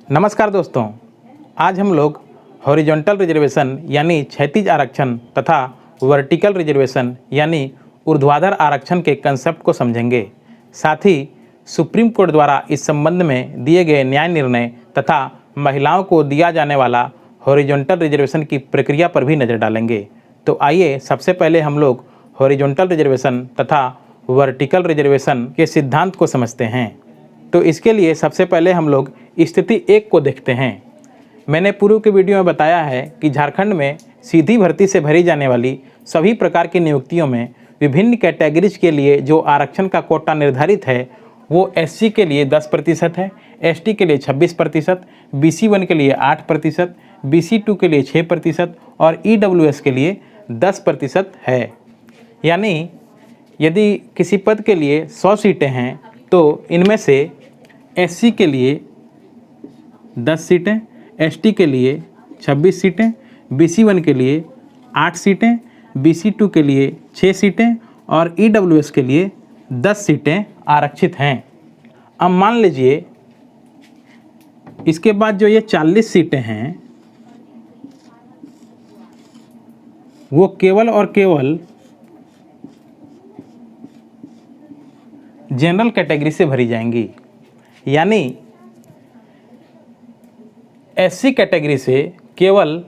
नमस्कार दोस्तों, आज हम लोग हॉरिजॉन्टल रिजर्वेशन यानी क्षैतिज आरक्षण तथा वर्टिकल रिजर्वेशन यानी ऊर्ध्वाधर आरक्षण के कंसेप्ट को समझेंगे। साथ ही सुप्रीम कोर्ट द्वारा इस संबंध में दिए गए न्याय निर्णय तथा महिलाओं को दिया जाने वाला हॉरिजॉन्टल रिजर्वेशन की प्रक्रिया पर भी नज़र डालेंगे। तो आइए सबसे पहले हम लोग हॉरिजॉन्टल रिजर्वेशन तथा वर्टिकल रिजर्वेशन के सिद्धांत को समझते हैं। तो इसके लिए सबसे पहले हम लोग स्थिति 1 को देखते हैं। मैंने पूर्व के वीडियो में बताया है कि झारखंड में सीधी भर्ती से भरी जाने वाली सभी प्रकार की नियुक्तियों में विभिन्न कैटेगरीज के लिए जो आरक्षण का कोटा निर्धारित है वो SC के लिए 10% है, ST के लिए 26%, BC1 के लिए 8%, BC2 के लिए 6% और EWS के लिए 10% है। यानी यदि किसी पद के लिए 100 सीटें हैं तो इनमें से SC के लिए 10 सीटें, ST के लिए 26 सीटें, BC1 के लिए 8 सीटें, BC2 के लिए 6 सीटें और EWS के लिए 10 सीटें आरक्षित हैं। अब मान लीजिए इसके बाद जो ये 40 सीटें हैं वो केवल और केवल जनरल कैटेगरी से भरी जाएंगी। यानी SC कैटेगरी से केवल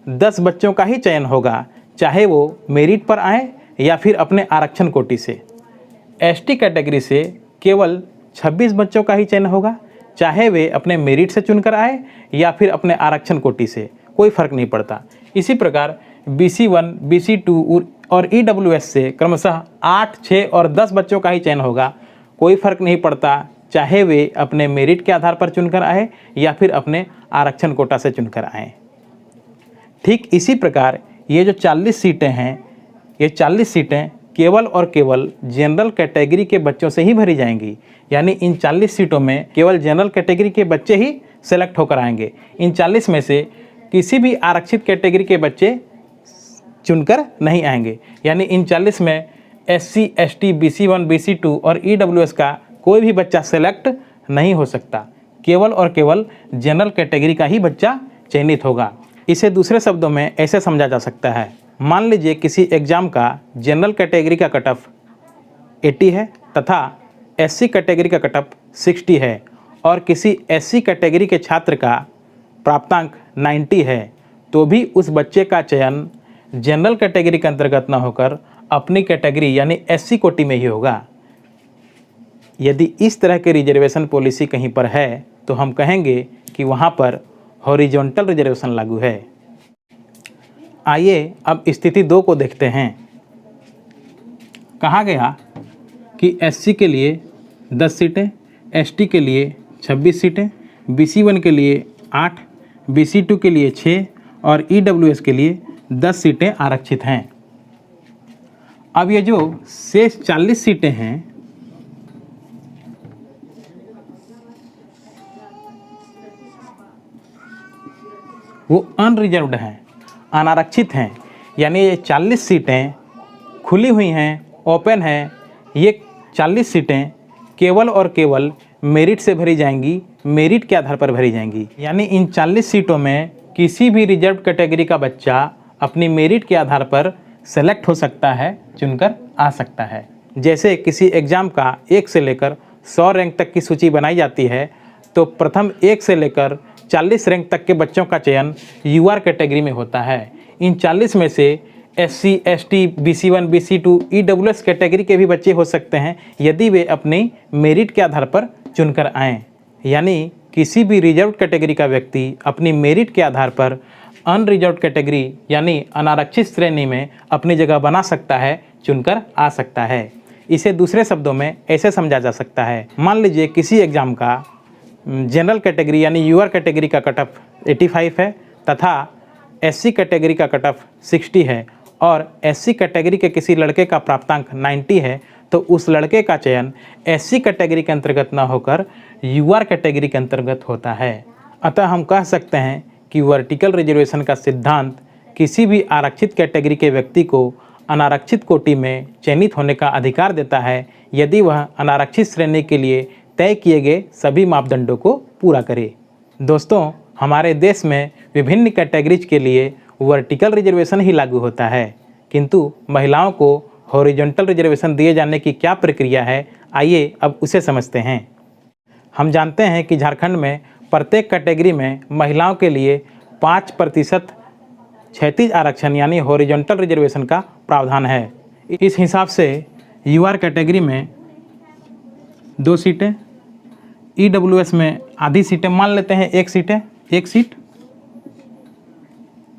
10 बच्चों का ही चयन होगा, चाहे वो मेरिट पर आए या फिर अपने आरक्षण कोटि से। ST कैटेगरी से केवल 26 बच्चों का ही चयन होगा, चाहे वे अपने मेरिट से चुनकर आए या फिर अपने आरक्षण कोटि से, कोई फर्क नहीं पड़ता। इसी प्रकार BC1, BC2 और EWS से क्रमशः 8, 6 और 10 बच्चों का ही चयन होगा, कोई फर्क नहीं पड़ता, चाहे वे अपने मेरिट के आधार पर चुनकर आए या फिर अपने आरक्षण कोटा से चुनकर आए। ठीक इसी प्रकार ये जो 40 सीटें हैं, ये 40 सीटें केवल और केवल जनरल कैटेगरी के बच्चों से ही भरी जाएंगी। यानी इन 40 सीटों में केवल जनरल कैटेगरी के बच्चे ही सेलेक्ट होकर आएंगे। इन 40 में से किसी भी आरक्षित कैटेगरी के बच्चे चुनकर नहीं आएंगे। यानी इन 40 में SC, ST, BC1, BC2 और EWS का कोई भी बच्चा सेलेक्ट नहीं हो सकता, केवल और केवल जनरल कैटेगरी का ही बच्चा चयनित होगा। इसे दूसरे शब्दों में ऐसे समझा जा सकता है, मान लीजिए किसी एग्ज़ाम का जनरल कैटेगरी का कट ऑफ 80 है तथा SC कैटेगरी का कट ऑफ 60 है और किसी SC कैटेगरी के छात्र का प्राप्तांक 90 है, तो भी उस बच्चे का चयन जनरल कैटेगरी के अंतर्गत न होकर अपनी कैटेगरी यानी SC कोटि में ही होगा। यदि इस तरह के रिजर्वेशन पॉलिसी कहीं पर है तो हम कहेंगे कि वहाँ पर हॉरिजॉन्टल रिजर्वेशन लागू है। आइए अब स्थिति 2 को देखते हैं। कहा गया कि SC के लिए 10 सीटें, ST के लिए 26 सीटें, BC1 के लिए 8, BC2 के लिए 6 और EWS के लिए 10 सीटें आरक्षित हैं। अब ये जो शेष 40 सीटें हैं वो अनरिजर्व्ड हैं, अनारक्षित हैं। यानी ये 40 सीटें खुली हुई हैं, ओपन हैं। ये 40 सीटें केवल और केवल मेरिट से भरी जाएंगी, मेरिट के आधार पर भरी जाएंगी। यानी इन 40 सीटों में किसी भी रिजर्व कैटेगरी का बच्चा अपनी मेरिट के आधार पर सेलेक्ट हो सकता है, चुनकर आ सकता है। जैसे किसी एग्ज़ाम का 1 से लेकर 100 रैंक तक की सूची बनाई जाती है तो प्रथम 1 से लेकर 40 रैंक तक के बच्चों का चयन UR कैटेगरी में होता है। इन 40 में से SC, ST, BC1, BC2, EWS category के भी बच्चे हो सकते हैं यदि वे अपनी मेरिट के आधार पर चुनकर आएँ। यानी किसी भी रिजर्व कैटेगरी का व्यक्ति अपनी मेरिट के आधार पर अनरिजर्व कैटेगरी यानी अनारक्षित श्रेणी में अपनी जगह बना सकता है, चुनकर आ सकता है। इसे दूसरे शब्दों में ऐसे समझा जा सकता है, मान लीजिए किसी एग्ज़ाम का जनरल कैटेगरी यानी UR कैटेगरी का कट ऑफ 85 है तथा SC कैटेगरी का कट ऑफ 60 है और SC कैटेगरी के किसी लड़के का प्राप्तांक 90 है, तो उस लड़के का चयन SC कैटेगरी के अंतर्गत न होकर UR कैटेगरी के अंतर्गत होता है। अतः हम कह सकते हैं कि वर्टिकल रिजर्वेशन का सिद्धांत किसी भी आरक्षित कैटेगरी के व्यक्ति को अनारक्षित कोटि में चयनित होने का अधिकार देता है यदि वह अनारक्षित श्रेणी के लिए तय किए गए सभी मापदंडों को पूरा करे। दोस्तों, हमारे देश में विभिन्न कैटेगरीज के लिए वर्टिकल रिजर्वेशन ही लागू होता है, किंतु महिलाओं को हॉरिजॉन्टल रिजर्वेशन दिए जाने की क्या प्रक्रिया है, आइए अब उसे समझते हैं। हम जानते हैं कि झारखंड में प्रत्येक कैटेगरी में महिलाओं के लिए 5% क्षैतिज आरक्षण यानी हॉरिजॉन्टल रिजर्वेशन का प्रावधान है। इस हिसाब से यूआर कैटेगरी में 2 सीटें, ईडब्ल्यूएस में आधी सीटें, मान लेते हैं 1 सीट,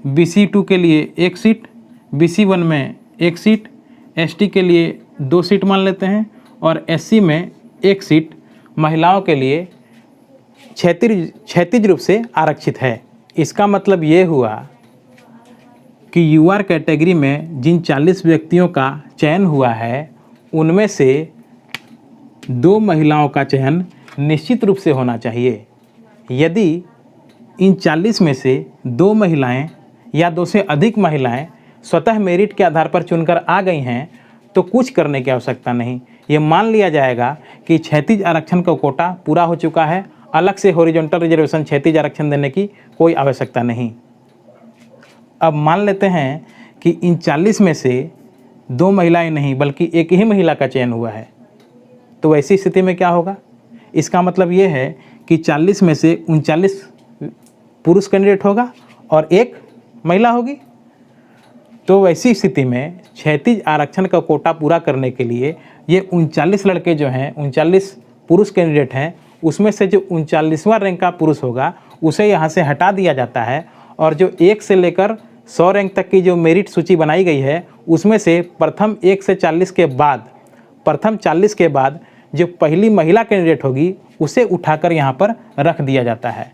BC2 के लिए 1 सीट, BC1 में 1 सीट, ST के लिए 2 सीट मान लेते हैं और SC में 1 सीट महिलाओं के लिए क्षैतिज रूप से आरक्षित है। इसका मतलब ये हुआ कि यूआर कैटेगरी में जिन 40 व्यक्तियों का चयन हुआ है उनमें से 2 महिलाओं का चयन निश्चित रूप से होना चाहिए। यदि इन 40 में से 2 महिलाएं या 2 से अधिक महिलाएं स्वतः मेरिट के आधार पर चुनकर आ गई हैं तो कुछ करने की आवश्यकता नहीं। ये मान लिया जाएगा कि क्षैतिज आरक्षण का कोटा पूरा हो चुका है, अलग से हॉरिजॉन्टल रिजर्वेशन क्षैतिज आरक्षण देने की कोई आवश्यकता नहीं। अब मान लेते हैं कि इन 40 में से 2 महिलाएं नहीं बल्कि एक ही महिला का चयन हुआ है, तो ऐसी स्थिति में क्या होगा? इसका मतलब ये है कि 40 में से 39 पुरुष कैंडिडेट होगा और 1 महिला होगी। तो वैसी स्थिति में क्षैतिज आरक्षण का कोटा पूरा करने के लिए ये 39 लड़के जो हैं, 39 पुरुष कैंडिडेट हैं, उसमें से जो 39वां रैंक का पुरुष होगा उसे यहाँ से हटा दिया जाता है और जो 1 से लेकर 100 रैंक तक की जो मेरिट सूची बनाई गई है उसमें से प्रथम 1 से 40 के बाद, प्रथम 40 के बाद जो पहली महिला कैंडिडेट होगी उसे उठाकर यहाँ पर रख दिया जाता है।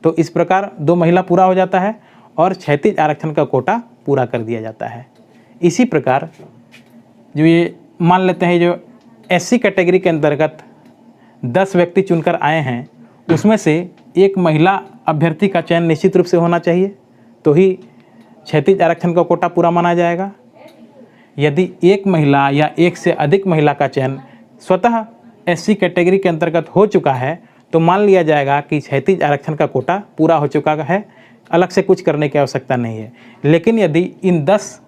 तो इस प्रकार 2 महिला पूरा हो जाता है और क्षैतिज आरक्षण का कोटा पूरा कर दिया जाता है। इसी प्रकार जो ये मान लेते हैं जो SC कैटेगरी के अंतर्गत 10 व्यक्ति चुनकर आए हैं उसमें से 1 महिला अभ्यर्थी का चयन निश्चित रूप से होना चाहिए, तो ही क्षैतिज आरक्षण का कोटा पूरा माना जाएगा। यदि 1 महिला या 1 से अधिक महिला का चयन स्वतः SC कैटेगरी के अंतर्गत हो चुका है तो मान लिया जाएगा कि क्षैतिज आरक्षण का कोटा पूरा हो चुका है, अलग से कुछ करने की आवश्यकता नहीं है। लेकिन यदि इन 10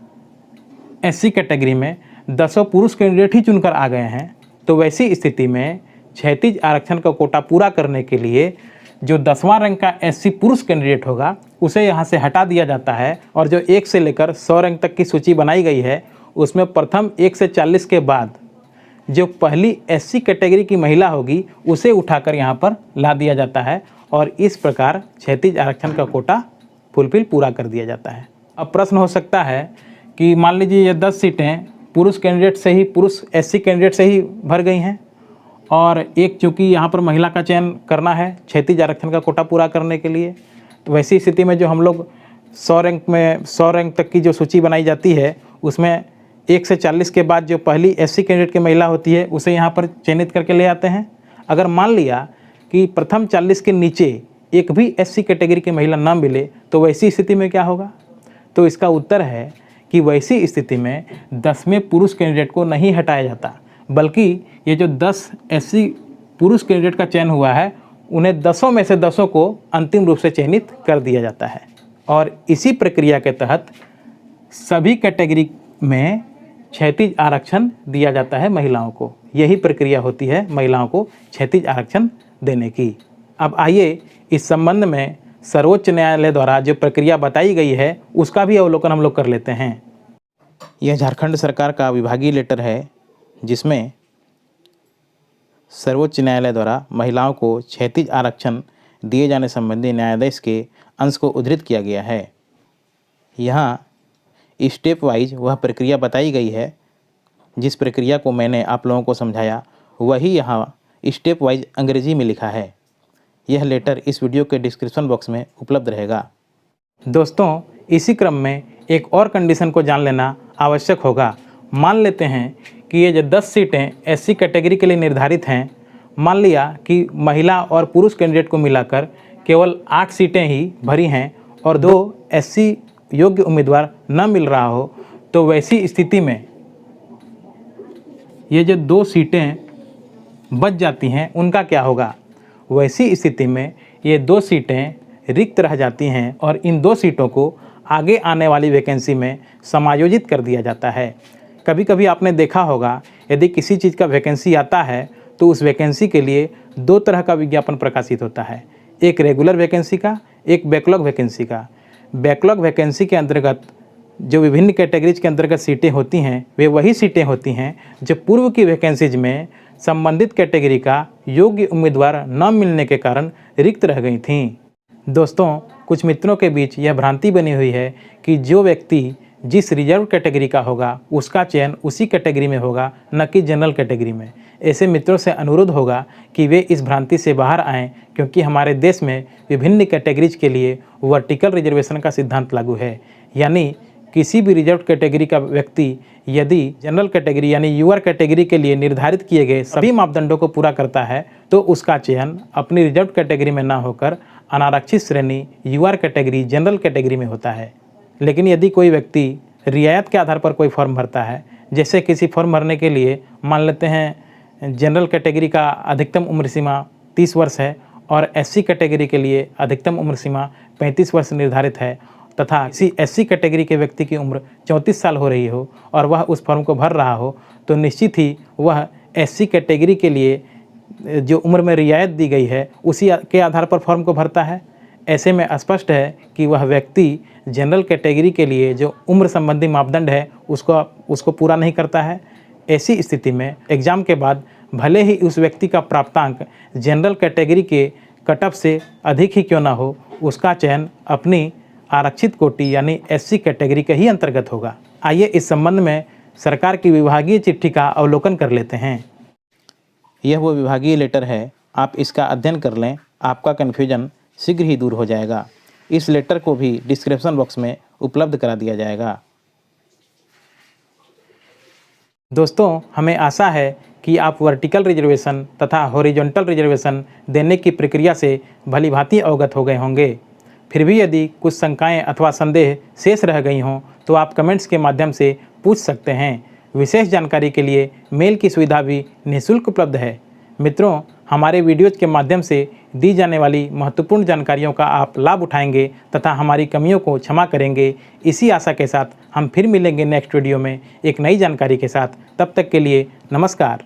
SC कैटेगरी में 10 पुरुष कैंडिडेट ही चुनकर आ गए हैं तो वैसी स्थिति में क्षैतिज आरक्षण का कोटा पूरा करने के लिए जो 10वां रैंक का SC पुरुष कैंडिडेट होगा उसे यहाँ से हटा दिया जाता है और जो 1 से लेकर 100 रैंक तक की सूची बनाई गई है उसमें प्रथम 1 से 40 के बाद जो पहली SC कैटेगरी की महिला होगी उसे उठाकर यहाँ पर ला दिया जाता है और इस प्रकार क्षैतिज आरक्षण का कोटा फुलफिल पूरा कर दिया जाता है। अब प्रश्न हो सकता है कि मान लीजिए ये 10 सीटें पुरुष SC कैंडिडेट से ही भर गई हैं और एक चूँकि यहाँ पर महिला का चयन करना है क्षैतिज आरक्षण का कोटा पूरा करने के लिए, तो वैसी स्थिति में जो हम लोग 100 रैंक तक की जो सूची बनाई जाती है उसमें 1 से 40 के बाद जो पहली SC कैंडिडेट की महिला होती है उसे यहाँ पर चयनित करके ले आते हैं। अगर मान लिया कि प्रथम 40 के नीचे एक भी SC कैटेगरी की महिला ना मिले तो वैसी स्थिति में क्या होगा? तो इसका उत्तर है कि वैसी स्थिति में 10वें पुरुष कैंडिडेट को नहीं हटाया जाता, बल्कि ये जो 10 SC पुरुष कैंडिडेट का चयन हुआ है उन्हें 10 में से 10 को अंतिम रूप से चयनित कर दिया जाता है और इसी प्रक्रिया के तहत सभी कैटेगरी में क्षैतिज आरक्षण दिया जाता है महिलाओं को। यही प्रक्रिया होती है महिलाओं को क्षैतिज आरक्षण देने की। अब आइए इस संबंध में सर्वोच्च न्यायालय द्वारा जो प्रक्रिया बताई गई है उसका भी अवलोकन हम लोग कर लेते हैं। यह झारखंड सरकार का विभागीय लेटर है जिसमें सर्वोच्च न्यायालय द्वारा महिलाओं को क्षैतिज आरक्षण दिए जाने संबंधी न्यायाधीश के अंश को उद्धृत किया गया है। यहाँ स्टेप वाइज वह प्रक्रिया बताई गई है, जिस प्रक्रिया को मैंने आप लोगों को समझाया वही यहाँ स्टेप वाइज अंग्रेजी में लिखा है। यह लेटर इस वीडियो के डिस्क्रिप्शन बॉक्स में उपलब्ध रहेगा। दोस्तों, इसी क्रम में एक और कंडीशन को जान लेना आवश्यक होगा। मान लेते हैं कि ये जो 10 सीटें SC कैटेगरी के लिए निर्धारित हैं, मान लिया कि महिला और पुरुष कैंडिडेट को मिलाकर केवल 8 सीटें ही भरी हैं और 2 SC योग्य उम्मीदवार न मिल रहा हो, तो वैसी स्थिति में ये जो 2 सीटें बच जाती हैं उनका क्या होगा? वैसी स्थिति में ये 2 सीटें रिक्त रह जाती हैं और इन 2 सीटों को आगे आने वाली वैकेंसी में समायोजित कर दिया जाता है। कभी कभी आपने देखा होगा, यदि किसी चीज़ का वैकेंसी आता है तो उस वैकेंसी के लिए 2 तरह का विज्ञापन प्रकाशित होता है, एक रेगुलर वैकेंसी का, एक बैकलॉग वैकेंसी का। बैकलॉग वैकेंसी के अंतर्गत जो विभिन्न कैटेगरीज के अंतर्गत सीटें होती हैं, वे वही सीटें होती हैं जो पूर्व की वैकेंसीज में संबंधित कैटेगरी का योग्य उम्मीदवार न मिलने के कारण रिक्त रह गई थीं। दोस्तों, कुछ मित्रों के बीच यह भ्रांति बनी हुई है कि जो व्यक्ति जिस रिजर्व कैटेगरी का होगा उसका चयन उसी कैटेगरी में होगा, न कि जनरल कैटेगरी में। ऐसे मित्रों से अनुरोध होगा कि वे इस भ्रांति से बाहर आएं, क्योंकि हमारे देश में विभिन्न कैटेगरीज के लिए वर्टिकल रिजर्वेशन का सिद्धांत लागू है। यानी किसी भी रिजर्व कैटेगरी का व्यक्ति यदि जनरल कैटेगरी यानी यूआर कैटेगरी के लिए निर्धारित किए गए सभी मापदंडों को पूरा करता है तो उसका चयन अपनी रिजर्व कैटेगरी में ना होकर अनारक्षित श्रेणी यूआर कैटेगरी जनरल कैटेगरी में होता है। लेकिन यदि कोई व्यक्ति रियायत के आधार पर कोई फॉर्म भरता है, जैसे किसी फॉर्म भरने के लिए मान लेते हैं जनरल कैटेगरी का अधिकतम उम्र सीमा 30 वर्ष है और एससी कैटेगरी के लिए अधिकतम उम्र सीमा 35 वर्ष निर्धारित है, तथा किसी एससी कैटेगरी के व्यक्ति की उम्र 34 साल हो रही हो और वह उस फॉर्म को भर रहा हो, तो निश्चित ही वह एससी कैटेगरी के लिए जो उम्र में रियायत दी गई है उसी के आधार पर फॉर्म को भरता है। ऐसे में स्पष्ट है कि वह व्यक्ति जनरल कैटेगरी के लिए जो उम्र संबंधी मापदंड है उसको पूरा नहीं करता है। ऐसी स्थिति में एग्ज़ाम के बाद भले ही उस व्यक्ति का प्राप्तांक जनरल कैटेगरी के कट ऑफ से अधिक ही क्यों ना हो, उसका चयन अपनी आरक्षित कोटि यानी एससी कैटेगरी के ही अंतर्गत होगा। आइए इस संबंध में सरकार की विभागीय चिट्ठी का अवलोकन कर लेते हैं। यह वो विभागीय लेटर है, आप इसका अध्ययन कर लें, आपका कन्फ्यूजन शीघ्र ही दूर हो जाएगा। इस लेटर को भी डिस्क्रिप्शन बॉक्स में उपलब्ध करा दिया जाएगा। दोस्तों, हमें आशा है कि आप वर्टिकल रिजर्वेशन तथा हॉरिजॉन्टल रिजर्वेशन देने की प्रक्रिया से भलीभांति अवगत हो गए होंगे। फिर भी यदि कुछ शंकाएं अथवा संदेह शेष रह गई हों तो आप कमेंट्स के माध्यम से पूछ सकते हैं। विशेष जानकारी के लिए मेल की सुविधा भी निःशुल्क उपलब्ध है। मित्रों, हमारे वीडियोज़ के माध्यम से दी जाने वाली महत्वपूर्ण जानकारियों का आप लाभ उठाएंगे तथा हमारी कमियों को क्षमा करेंगे। इसी आशा के साथ हम फिर मिलेंगे नेक्स्ट वीडियो में एक नई जानकारी के साथ। तब तक के लिए नमस्कार।